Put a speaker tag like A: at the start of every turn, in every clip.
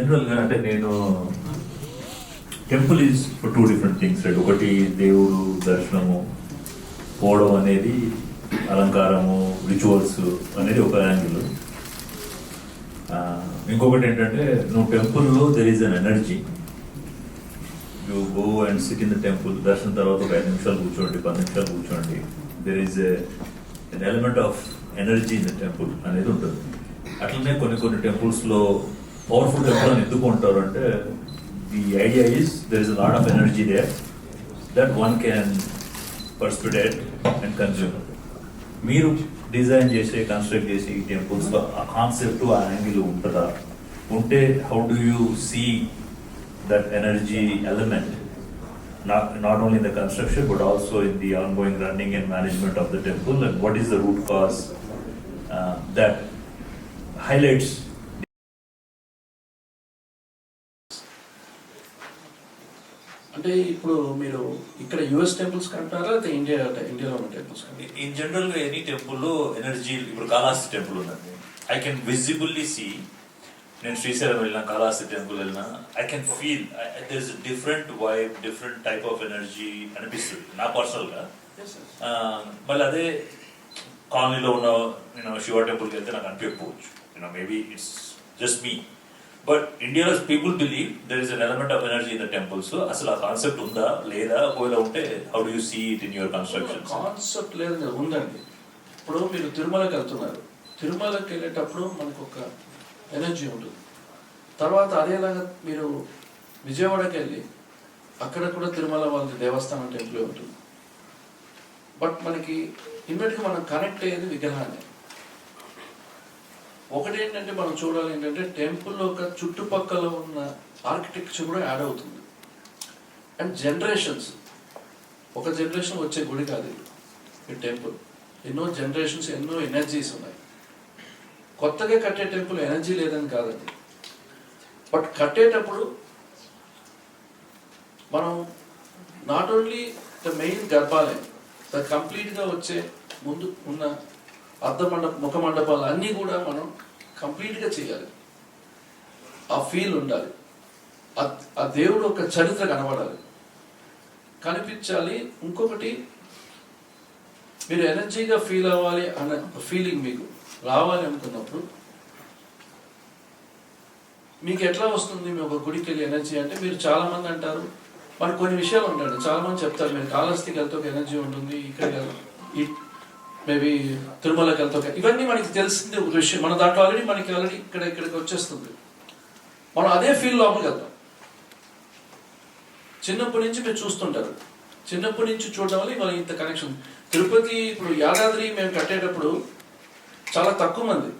A: జనరల్గా అంటే నేను temple is for two different things right. ఒకటి దేవుడు దర్శనము పోవడం అనేది, అలంకారము రిచువల్స్ అనేది ఒక యాంగిల్. ఇంకొకటి ఏంటంటే నువ్వు టెంపుల్లో there is an energy. You go and SIT in the temple, దర్శనం తర్వాత ఒక 5 నిమిషాలు కూర్చోండి, 10 నిమిషాలు కూర్చోండి, there is an element of energy in the temple అనేది ఉంటుంది. అట్లనే కొన్ని టెంపుల్స్లో పవర్ఫుల్ టెంపుల్ అని ఎందుకు ఉంటారు అంటే the idea is there is a lot of energy there that one can precipitate and consume. మీరు డిజైన్ చేసి కన్స్ట్రక్ట్ చేసి ఈ టెంపుల్స్లో ఆ కాన్సెప్ట్ ఆ యాంగిల్ ఉంటుందా? ఉంటే how do you see that energy element not only in the construction but also in the ongoing running and management of the temple, and what is the root cause that highlights?
B: అంటే ఇప్పుడు మీరు ఇక్కడ US temples కంటారా అయితే ఇండియాలో ఉన్న temples?
A: In general గా any టెంపుల్లో energy, ఇప్పుడు కాళహస్తి టెంపుల్ ఉందండి, ఐ కెన్ విజిబుల్లీ సీ. నేను శ్రీశైలం వెళ్ళినా, కాళహస్తి టెంపుల్ వెళ్ళినా, I can feel there is different vibe, different type of energy అనిపిస్తుంది నా పర్సనల్గా. మళ్ళీ అదే కాలనీలో ఉన్న నేను శివ టెంపుల్కి వెళ్తే నాకు అనిపించకపోవచ్చు, maybe it's just me. But ఇండియాలో people believe there is an element of energy in the temples. అసలు ఆ కాన్సెప్ట్ ఉందా లేదా? ఒకవేళ ఉంటే how do you see it in your construction?
B: Concept లేదు, ఉందండి. ఇప్పుడు మీరు తిరుమలకి వెళ్తున్నారు, తిరుమలకి వెళ్ళేటప్పుడు మనకు ఒక ఎనర్జీ ఉంటుంది. తర్వాత అదేలాగా మీరు విజయవాడకి వెళ్ళి అక్కడ కూడా తిరుమల వాళ్ళ దేవస్థానం టెంపుల్ ఉంటుంది. బట్ మనకి ఇమ్మీడియట్గా మనం కనెక్ట్ అయ్యేది విగ్రహాన్ని. ఒకటి ఏంటంటే మనం చూడాలి ఏంటంటే టెంపుల్ ఒక చుట్టుపక్కల ఉన్న ఆర్కిటెక్చర్ కూడా యాడ్ అవుతుంది. అండ్ జనరేషన్స్, ఒక జనరేషన్ వచ్చే గుడి కాదు ఈ టెంపుల్. ఎన్నో జనరేషన్స్, ఎన్నో ఎనర్జీస్ ఉన్నాయి. కొత్తగా కట్టే టెంపుల్ ఎనర్జీ లేదని కాదండి, బట్ కట్టేటప్పుడు మనం నాట్ ఓన్లీ ద మెయిన్ గర్భాలయం, ద కంప్లీట్గా వచ్చే ముందు ఉన్న ముఖ మండపాలు అన్నీ కూడా మనం కంప్లీట్గా చేయాలి. ఆ ఫీల్ ఉండాలి, ఆ దేవుడు ఒక చరిత్ర కనబడాలి, కనిపించాలి. ఇంకొకటి, మీరు ఎనర్జీగా ఫీల్ అవ్వాలి అన్న ఫీలింగ్ మీకు రావాలి అనుకున్నప్పుడు మీకు ఎట్లా వస్తుంది? మీ ఒక గుడికి వెళ్ళి ఎనర్జీ అంటే, మీరు చాలా మంది అంటారు, మరి కొన్ని విషయాలు ఉంటాడు, చాలా మంది చెప్తారు మీరు కాళహస్తికి వెళ్తే ఒక ఎనర్జీ ఉంటుంది, ఇక్కడ మేబీ తిరుమలకి వెళ్తే, ఇవన్నీ మనకి తెలిసింది ఒక విషయం. మన దాంట్లో ఆల్రెడీ ఇక్కడికి వచ్చేస్తుంది. మనం అదే ఫీల్ లోపలికి వెళ్తాం. చిన్నప్పటి నుంచి మీరు చూస్తుంటారు, చిన్నప్పటి నుంచి చూడడం వల్ల ఇవాళ ఇంత కనెక్షన్. తిరుపతి, ఇప్పుడు యాదాద్రి మేము కట్టేటప్పుడు చాలా తక్కువ మంది,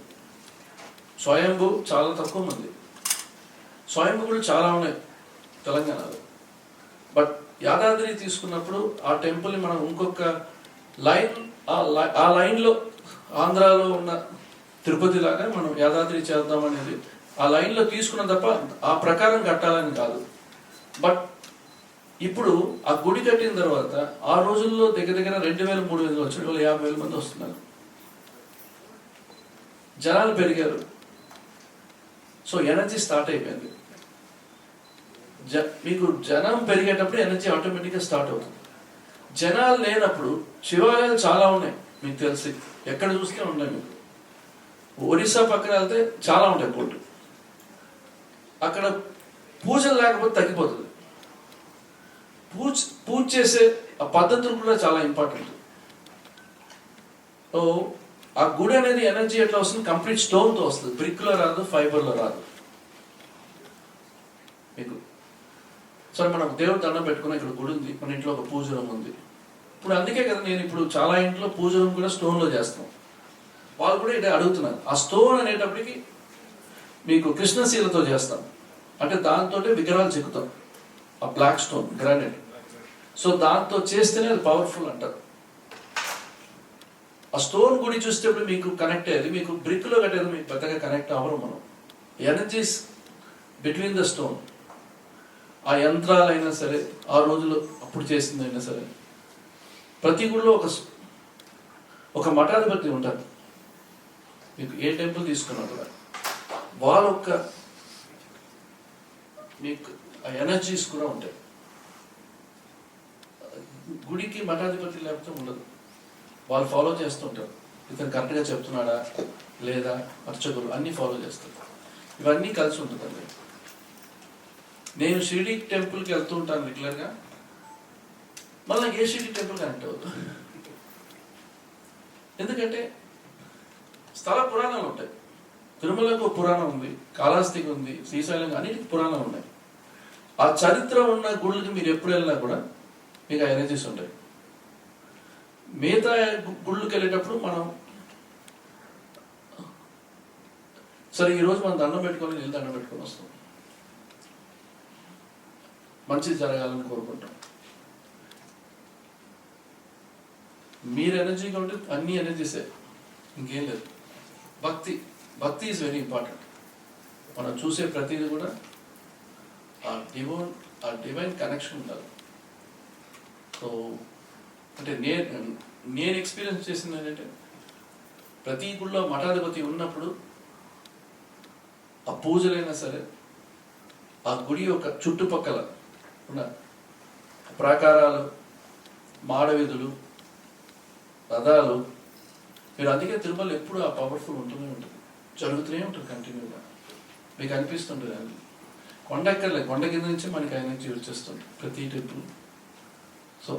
B: స్వయంభూ చాలా తక్కువ మంది, స్వయంభూలు చాలా ఉన్నాయి తెలంగాణలో. బట్ యాదాద్రి తీసుకున్నప్పుడు ఆ టెంపుల్ని మనం ఇంకొక లైన్, ఆ లైన్లో ఆంధ్రాలో ఉన్న తిరుపతి లాగా మనం యాదాద్రి చేద్దాం అనేది ఆ లైన్లో తీసుకున్న తప్ప ఆ ప్రకారం కట్టాలని కాదు. బట్ ఇప్పుడు ఆ గుడి కట్టిన తర్వాత ఆ రోజుల్లో దగ్గర 2000-3000 వచ్చే వాళ్ళు 50,000 మంది వస్తున్నారు. జనాలు పెరిగారు, సో ఎనర్జీ స్టార్ట్ అయిపోయింది. మీకు జనం పెరిగేటప్పుడు ఎనర్జీ ఆటోమేటిక్గా స్టార్ట్ అవుతుంది. జనాలు లేనప్పుడు శివాలయాలు చాలా ఉన్నాయి, మీకు తెలిసి ఎక్కడ చూస్తే ఉన్నాయి. మీకు ఒరిస్సా పక్కన వెళ్తే చాలా ఉంటాయి కోర్టు. అక్కడ పూజలు లేకపోతే తగ్గిపోతుంది. పూజ చేసే ఆ పద్ధతులు కూడా చాలా ఇంపార్టెంట్. సో ఆ గుడి అనేది ఎనర్జీ ఎట్లా వస్తుంది? కంప్లీట్ స్టోన్తో వస్తుంది, బ్రిక్లో రాదు, ఫైబర్లో రాదు మీకు. సరే, మనం దేవుడు దండం పెట్టుకుని ఇక్కడ గుడి ఉంది, మన ఇంట్లో ఒక పూజ రూమ్ ఉంది. ఇప్పుడు అందుకే కదా నేను ఇప్పుడు చాలా ఇంట్లో పూజ రూమ్ కూడా స్టోన్లో చేస్తాం. వాళ్ళు కూడా ఇదే అడుగుతున్నారు. ఆ స్టోన్ అనేటప్పటికి మీకు కృష్ణశీలతో చేస్తాం, అంటే దాంతో విగ్రహాలు చెక్కుతాం. ఆ బ్లాక్ స్టోన్ గ్రానైట్, సో దాంతో చేస్తేనే అది పవర్ఫుల్ అంటారు. ఆ స్టోన్ గుడి చూసేటప్పుడు మీకు కనెక్ట్ అయ్యేది, మీకు బ్రిక్లో కట్టేది మీకు పెద్దగా కనెక్ట్ అవ్వరు. మనం ఎనర్జీస్ బిట్వీన్ ద స్టోన్, ఆ యంత్రాలైనా సరే, ఆ రోజులో అప్పుడు చేసిందైనా సరే, ప్రతి గుడిలో ఒక మఠాధిపతి ఉంటారు. మీకు ఏ టెంపుల్ తీసుకున్నా కూడా వాళ్ళ మీకు ఆ ఎనర్జీస్ కూడా ఉంటాయి. గుడికి మఠాధిపతి లేకపోతే ఉండదు, వాళ్ళు ఫాలో చేస్తుంటారు. ఇతను కరెక్ట్గా చెప్తున్నాడా లేదా, అర్చకులు అన్నీ ఫాలో చేస్తారు. ఇవన్నీ కలిసి ఉంటుందండి. నేను షిరిడి టెంపుల్కి వెళ్తూ ఉంటాను రెగ్యులర్గా, మళ్ళీ నాకు ఏ షిరిడి టెంపుల్ కనెక్ట్ అవుతుంది. ఎందుకంటే స్థల పురాణాలు ఉంటాయి. తిరుమలకు ఒక పురాణం ఉంది, కాళహస్తికి ఉంది, శ్రీశైలం, అన్నిటికి పురాణాలు ఉన్నాయి. ఆ చరిత్ర ఉన్న గుళ్ళకి మీరు ఎప్పుడు వెళ్ళినా కూడా మీకు ఆ ఎనర్జీస్ ఉంటాయి. మిగతా గుళ్ళకి వెళ్ళేటప్పుడు మనం సరే ఈరోజు మనం దండం పెట్టుకొని వెళ్ళి దండం పెట్టుకొని వస్తాం, మంచిది జరగాలని కోరుకుంటాం. మీరు ఎనర్జీగా ఉంటే అన్ని ఎనర్జీసే, ఇంకేం లేదు. భక్తి ఈజ్ వెరీ ఇంపార్టెంట్. మనం చూసే ప్రతిదీ కూడా ఆ డివైన్ కనెక్షన్ ఉండాలి. సో అంటే నేను ఎక్స్పీరియన్స్ చేసింది ఏంటంటే, ప్రతి గుళ్ళో మఠాధిపతి ఉన్నప్పుడు ఆ పూజలైనా సరే, ఆ గుడి యొక్క చుట్టుపక్కల ఉన్న ప్రాకారాలు, మాడవీధులు, రథాలు, మీరు అందుకే తిరుమల ఎప్పుడు ఆ పవర్ఫుల్ ఉంటూనే ఉంటుంది, జరుగుతూనే ఉంటుంది కంటిన్యూగా. మీకు అనిపిస్తుంటుంది అది కొండ ఎక్కర్లేదు, కొండ కింద నుంచి మనకి ఎనర్జీ వచ్చేస్తుంది ప్రతి టెంపుల్. సో